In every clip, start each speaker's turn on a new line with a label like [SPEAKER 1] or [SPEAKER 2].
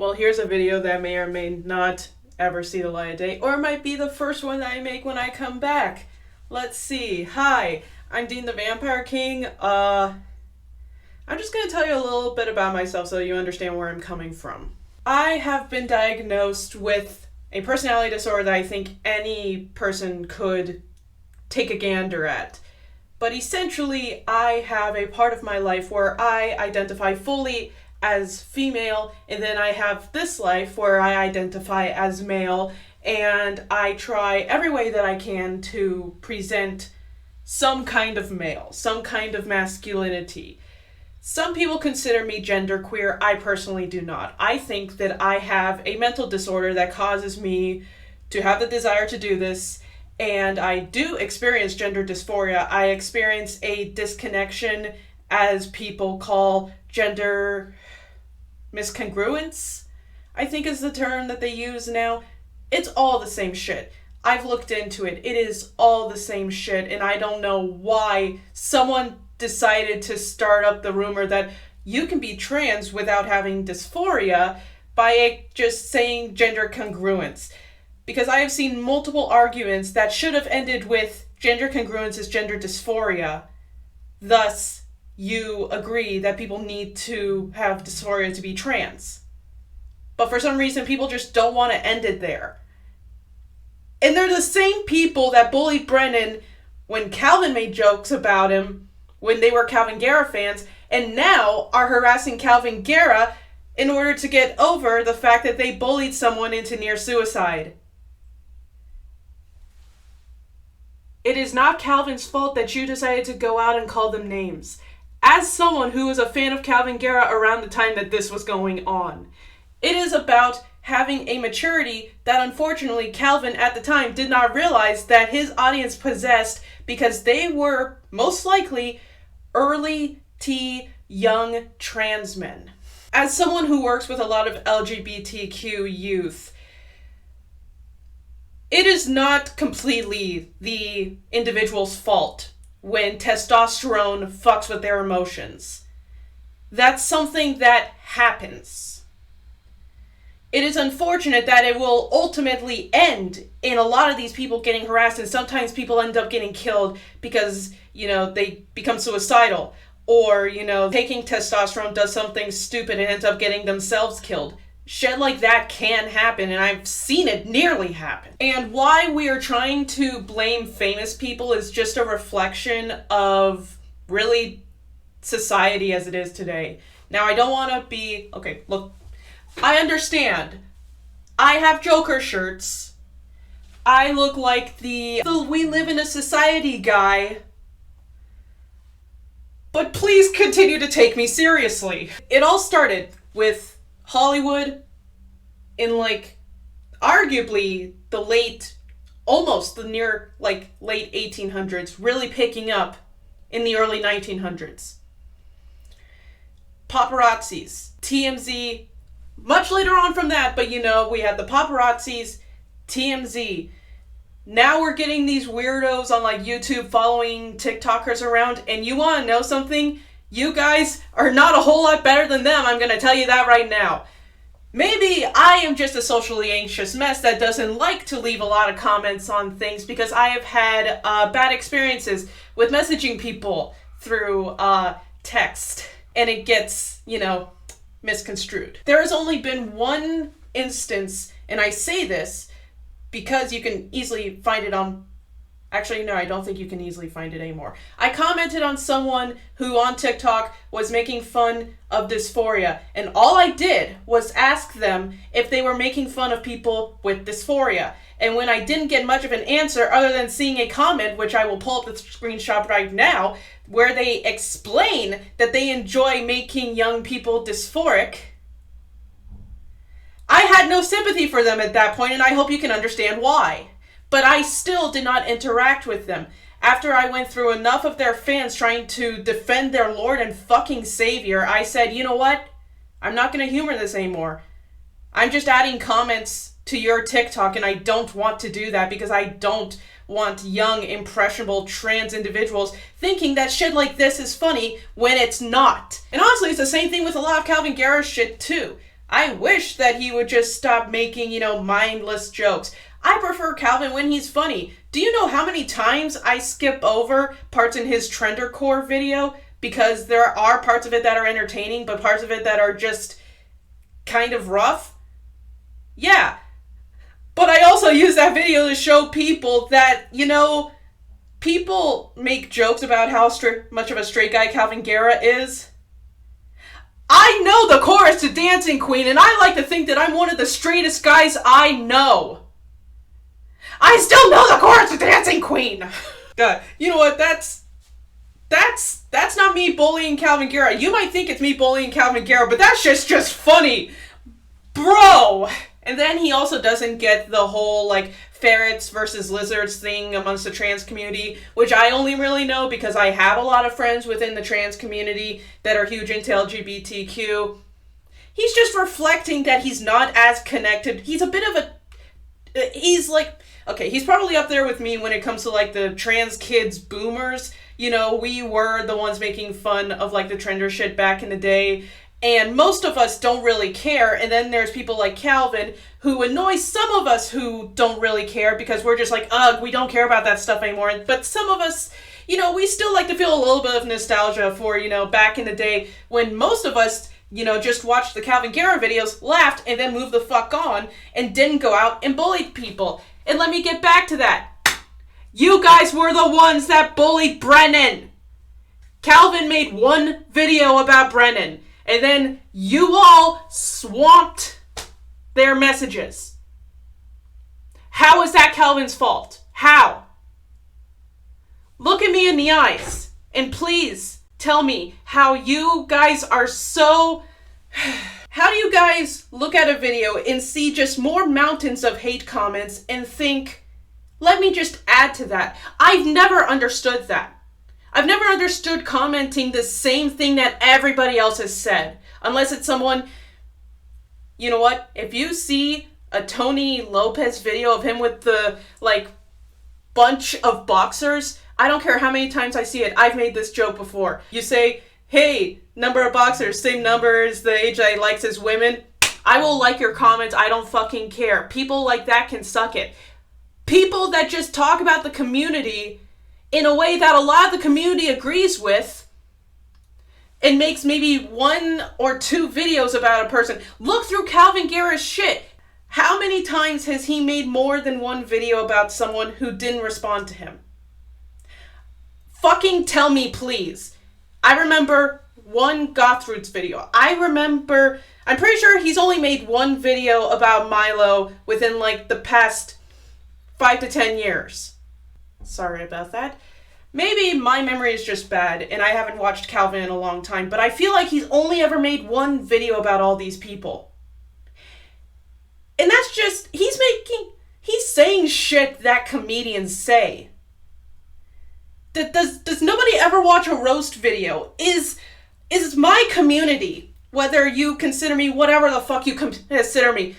[SPEAKER 1] Well, here's a video that may or may not ever see the light of day, or it might be the first one that I make when I come back. Let's see. Hi, I'm Dean the Vampire King. I'm just going to tell you a little bit about myself so you understand where I'm coming from. I have been diagnosed with a personality disorder that I think any person could take a gander at. But essentially, I have a part of my life where I identify fully as female, and then I have this life where I identify as male, and I try every way that I can to present some kind of male, some kind of masculinity. Some people consider me genderqueer. I personally do not. I think that I have a mental disorder that causes me to have the desire to do this, and I do experience gender dysphoria. I experience a disconnection, as people call gender miscongruence, I think is the term that they use now. It's all the same shit. I've looked into it. It is all the same shit, and I don't know why someone decided to start up the rumor that you can be trans without having dysphoria by just saying gender congruence. Because I have seen multiple arguments that should have ended with gender congruence is gender dysphoria. Thus, you agree that people need to have dysphoria to be trans. But for some reason, people just don't want to end it there. And they're the same people that bullied Brennan when Kalvin made jokes about him when they were Kalvin Garrah fans, and now are harassing Kalvin Garrah in order to get over the fact that they bullied someone into near suicide. It is not Kalvin's fault that you decided to go out and call them names. As someone who was a fan of Kalvin Garrah around the time that this was going on, it is about having a maturity that unfortunately Kalvin at the time did not realize that his audience possessed, because they were most likely early T young trans men. As someone who works with a lot of LGBTQ youth, it is not completely the individual's fault when testosterone fucks with their emotions. That's something that happens. It is unfortunate that it will ultimately end in a lot of these people getting harassed, and sometimes people end up getting killed because, they become suicidal, or, taking testosterone does something stupid and ends up getting themselves killed. Shit like that can happen, and I've seen it nearly happen. And why we are trying to blame famous people is just a reflection of really society as it is today. Now, I don't want to be... Okay, look, I understand. I have Joker shirts. I look like the we live in a society guy. But please continue to take me seriously. It all started with Hollywood in arguably the near late 1800s, really picking up in the early 1900s. Paparazzis, TMZ, much later on from that, but we had the paparazzis, TMZ. Now we're getting these weirdos on YouTube following TikTokers around, and you want to know something? You guys are not a whole lot better than them, I'm going to tell you that right now. Maybe I am just a socially anxious mess that doesn't like to leave a lot of comments on things because I have had bad experiences with messaging people through text, and it gets, misconstrued. There has only been one instance, and I say this because you can easily find it on... Actually, no, I don't think you can easily find it anymore. I commented on someone who on TikTok was making fun of dysphoria, and all I did was ask them if they were making fun of people with dysphoria. And when I didn't get much of an answer other than seeing a comment, which I will pull up the screenshot right now, where they explain that they enjoy making young people dysphoric, I had no sympathy for them at that point, and I hope you can understand why. But I still did not interact with them. After I went through enough of their fans trying to defend their Lord and fucking Savior, I said, you know what? I'm not going to humor this anymore. I'm just adding comments to your TikTok, and I don't want to do that because I don't want young, impressionable trans individuals thinking that shit like this is funny when it's not. And honestly, it's the same thing with a lot of Kalvin Garrah shit too. I wish that he would just stop making, mindless jokes. I prefer Kalvin when he's funny. Do you know how many times I skip over parts in his Trendercore video? Because there are parts of it that are entertaining, but parts of it that are just kind of rough? Yeah. But I also use that video to show people that, people make jokes about how much of a straight guy Kalvin Garrah is. I know the chorus to Dancing Queen, and I like to think that I'm one of the straightest guys I know. I still know the chorus to Dancing Queen. God, you know what? That's not me bullying Kalvin Garrah. You might think it's me bullying Kalvin Garrah, but that's just funny, bro. And then he also doesn't get the whole ferrets versus lizards thing amongst the trans community, which I only really know because I have a lot of friends within the trans community that are huge into LGBTQ. He's just reflecting that he's not as connected. He's a bit of a... he's probably up there with me when it comes to the trans kids boomers. We were the ones making fun of the trender shit back in the day. And most of us don't really care. And then there's people like Kalvin who annoy some of us who don't really care because we're just ugh, we don't care about that stuff anymore. But some of us, we still like to feel a little bit of nostalgia for, back in the day when most of us, just watched the Kalvin Garrah videos, laughed, and then moved the fuck on and didn't go out and bullied people. And let me get back to that. You guys were the ones that bullied Brennan. Kalvin made one video about Brennan. And then you all swamped their messages. How is that Kalvin's fault? How? Look at me in the eyes and please tell me how you guys are so... How do you guys look at a video and see just more mountains of hate comments and think, let me just add to that? I've never understood that. I've never understood commenting the same thing that everybody else has said. Unless it's someone... You know what? If you see a Tony Lopez video of him with the, bunch of boxers, I don't care how many times I see it. I've made this joke before. You say, hey, number of boxers, same number as the age that he likes as women. I will like your comments. I don't fucking care. People like that can suck it. People that just talk about the community in a way that a lot of the community agrees with and makes maybe 1 or 2 videos about a person. Look through Kalvin Garrah's shit. How many times has he made more than one video about someone who didn't respond to him? Fucking tell me, please. I remember one Goth Roots video. I'm pretty sure he's only made one video about Milo within the past 5 to 10 years. Sorry about that. Maybe my memory is just bad and I haven't watched Kalvin in a long time, but I feel like he's only ever made one video about all these people. And that's just, he's saying shit that comedians say. Does nobody ever watch a roast video? Is my community, whether you consider me whatever the fuck you consider me,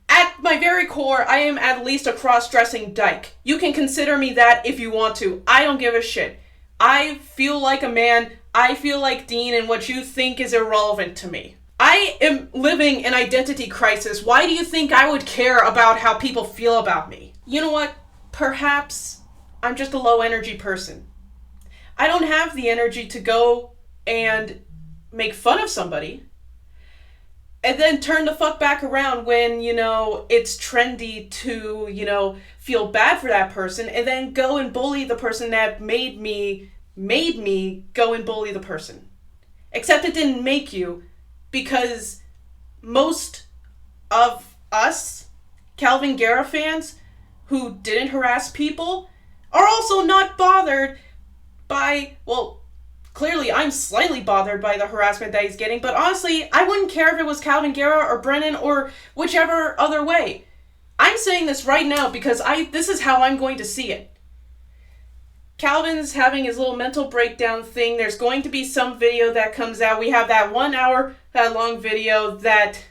[SPEAKER 1] at my very core, I am at least a cross-dressing dyke. You can consider me that if you want to. I don't give a shit. I feel like a man. I feel like Dean, and what you think is irrelevant to me. I am living an identity crisis. Why do you think I would care about how people feel about me? You know what? Perhaps I'm just a low-energy person. I don't have the energy to go and make fun of somebody and then turn the fuck back around when, it's trendy to, feel bad for that person and then go and bully the person that made me go and bully the person. Except it didn't make you, because most of us Kalvin Garrah fans who didn't harass people are also not bothered by, clearly I'm slightly bothered by the harassment that he's getting, but honestly, I wouldn't care if it was Kalvin Garrah or Brennan or whichever other way. I'm saying this right now because this is how I'm going to see it. Kalvin's having his little mental breakdown thing. There's going to be some video that comes out. We have that 1 hour long video that,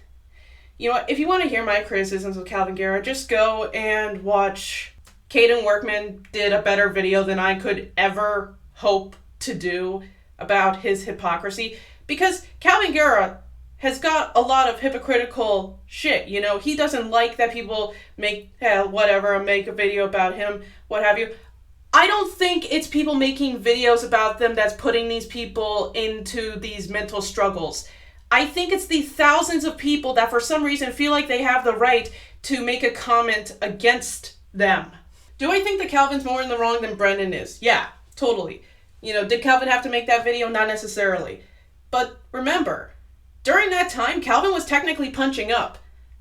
[SPEAKER 1] if you want to hear my criticisms of Kalvin Garrah, just go and watch. Caden Workman did a better video than I could ever hope to do about his hypocrisy, because Kalvin Garrah has got a lot of hypocritical shit. You know, he doesn't like that people make make a video about him, what have you. I don't think it's people making videos about them that's putting these people into these mental struggles. I think it's the thousands of people that for some reason feel like they have the right to make a comment against them. Do I think that Kalvin's more in the wrong than Brennan is? Yeah, totally. You know, did Kalvin have to make that video? Not necessarily. But remember, during that time, Kalvin was technically punching up.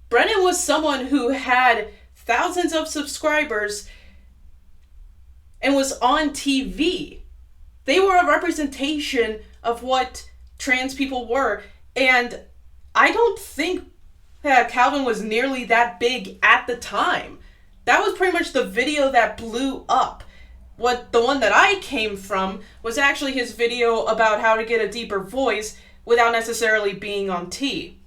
[SPEAKER 1] Brennan was someone who had thousands of subscribers and was on TV. They were a representation of what trans people were. And I don't think that Kalvin was nearly that big at the time. That was pretty much the video that blew up. The one that I came from was actually his video about how to get a deeper voice without necessarily being on T.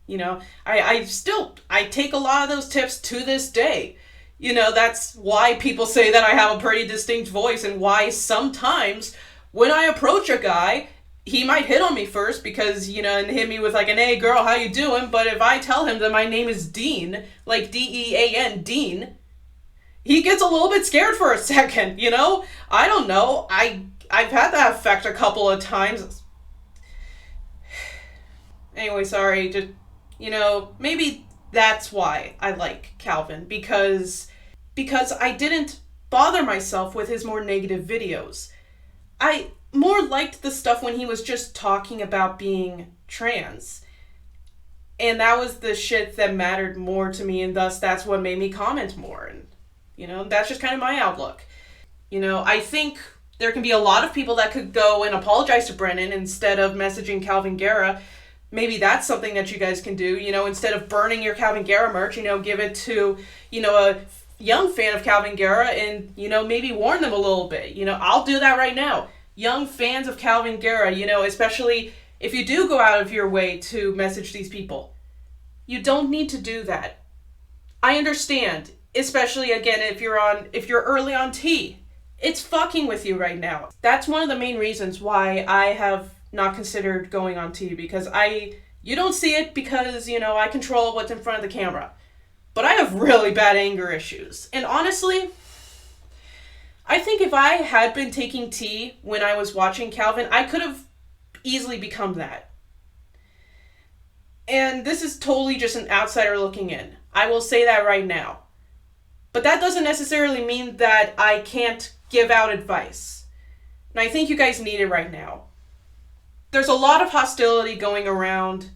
[SPEAKER 1] You know, I take a lot of those tips to this day. You know, that's why people say that I have a pretty distinct voice, and why sometimes when I approach a guy, he might hit on me first because, you know, and hit me with like an, "Hey girl, how you doing?" But if I tell him that my name is Dean, like Dean, Dean, he gets a little bit scared for a second, you know? I don't know. I've had that effect a couple of times. Anyway, sorry, just, you know, maybe that's why I like Kalvin, because I didn't bother myself with his more negative videos. I more liked the stuff when he was just talking about being trans. And that was the shit that mattered more to me, and thus that's what made me comment more. And, you know, that's just kind of my outlook. You know, I think there can be a lot of people that could go and apologize to Brennan instead of messaging Kalvin Garrah. Maybe that's something that you guys can do. You know, instead of burning your Kalvin Garrah merch, you know, give it to, you know, a young fan of Kalvin Garrah and, you know, maybe warn them a little bit. You know, I'll do that right now. Young fans of Kalvin Garrah, you know, especially if you do go out of your way to message these people, you don't need to do that. I understand, especially again if you're early on T. It's fucking with you right now. That's one of the main reasons why I have not considered going on T, because you don't see it because, you know, I control what's in front of the camera. But I have really bad anger issues. And honestly, I think if I had been taking T when I was watching Kalvin, I could have easily become that. And this is totally just an outsider looking in. I will say that right now. But that doesn't necessarily mean that I can't give out advice. And I think you guys need it right now. There's a lot of hostility going around.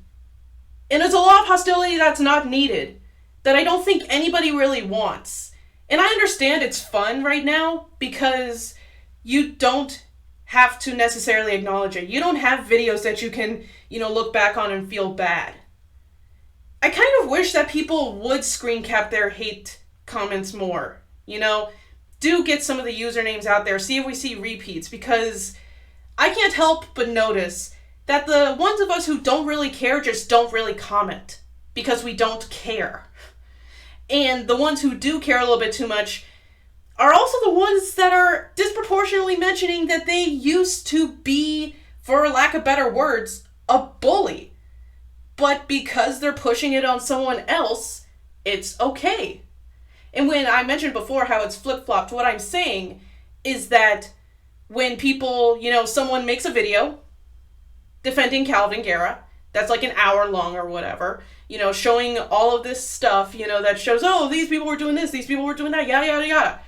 [SPEAKER 1] And there's a lot of hostility that's not needed, that I don't think anybody really wants. And I understand it's fun right now because you don't have to necessarily acknowledge it. You don't have videos that you can, you know, look back on and feel bad. I kind of wish that people would screen cap their hate comments more. You know, do get some of the usernames out there, see if we see repeats, because I can't help but notice that the ones of us who don't really care just don't really comment because we don't care. And the ones who do care a little bit too much are also the ones that are disproportionately mentioning that they used to be, for lack of better words, a bully. But because they're pushing it on someone else, it's okay. And when I mentioned before how it's flip-flopped, what I'm saying is that when people, you know, someone makes a video defending Kalvin Garrah, that's like an hour long or whatever, you know, showing all of this stuff, you know, that shows, oh, these people were doing this, these people were doing that, yada, yada, yada.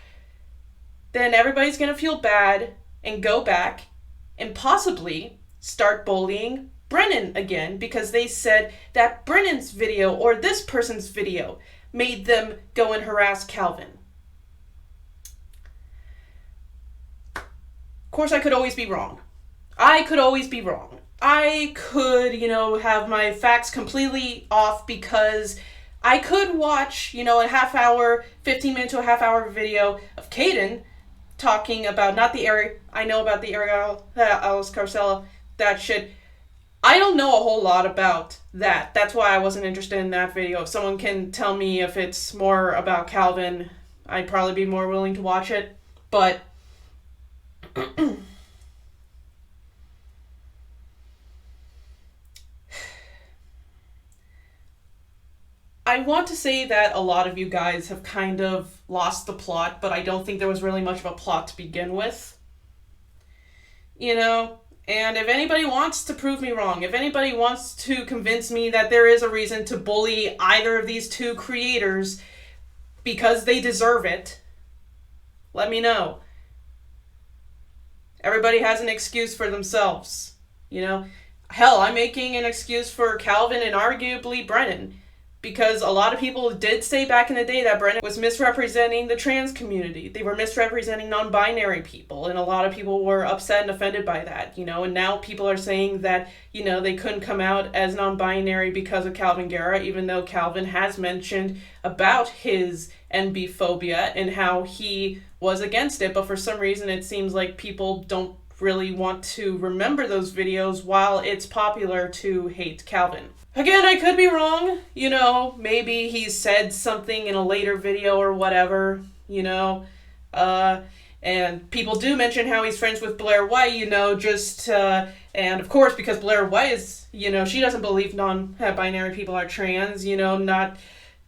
[SPEAKER 1] Then everybody's going to feel bad and go back and possibly start bullying Brennan again because they said that Brennan's video or this person's video made them go and harass Kalvin. Of course, I could always be wrong. I could, you know, have my facts completely off because I could watch, you know, a half hour, 15 minute to a half hour video of Caden talking about, not the area, I know about the area, Alice Carcella, that shit. I don't know a whole lot about that. That's why I wasn't interested in that video. If someone can tell me if it's more about Kalvin, I'd probably be more willing to watch it. But I want to say that a lot of you guys have kind of lost the plot, but I don't think there was really much of a plot to begin with. You know? And if anybody wants to prove me wrong, if anybody wants to convince me that there is a reason to bully either of these two creators because they deserve it, let me know. Everybody has an excuse for themselves, you know? Hell, I'm making an excuse for Kalvin and arguably Brennan, because a lot of people did say back in the day that Brennan was misrepresenting the trans community. They were misrepresenting non-binary people, and a lot of people were upset and offended by that, you know? And now people are saying that, you know, they couldn't come out as non-binary because of Kalvin Garrah, even though Kalvin has mentioned about his NB phobia and how he was against it, but for some reason it seems like people don't really want to remember those videos while it's popular to hate Kalvin. Again, I could be wrong, you know, maybe he said something in a later video or whatever, you know, and people do mention how he's friends with Blair White, you know, and of course, because Blair White is, you know, she doesn't believe non-binary people are trans, you know,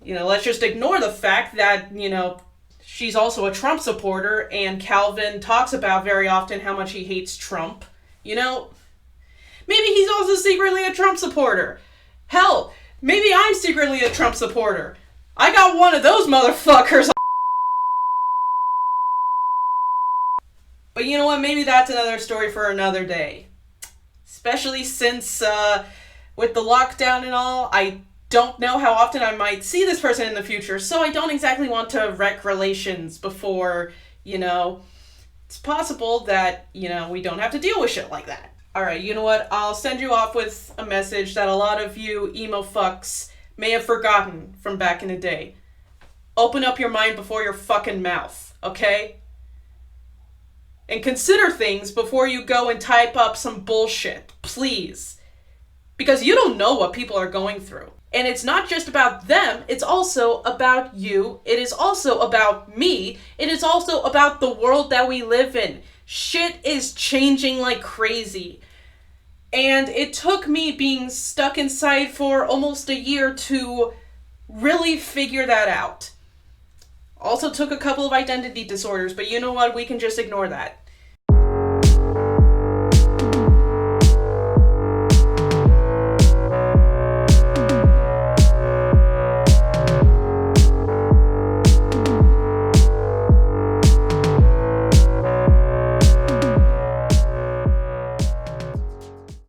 [SPEAKER 1] let's just ignore the fact that, you know, she's also a Trump supporter, and Kalvin talks about very often how much he hates Trump, you know, maybe he's also secretly a Trump supporter. Hell, maybe I'm secretly a Trump supporter. I got one of those motherfuckers. But you know what? Maybe that's another story for another day. Especially since, with the lockdown and all, I don't know how often I might see this person in the future, so I don't exactly want to wreck relations before, you know, it's possible that, you know, we don't have to deal with shit like that. Alright, you know what? I'll send you off with a message that a lot of you emo fucks may have forgotten from back in the day. Open up your mind before your fucking mouth, okay? And consider things before you go and type up some bullshit, please. Because you don't know what people are going through. And it's not just about them, it's also about you. It is also about me. It is also about the world that we live in. Shit is changing like crazy. And it took me being stuck inside for almost a year to really figure that out. Also took a couple of identity disorders, but you know what? We can just ignore that.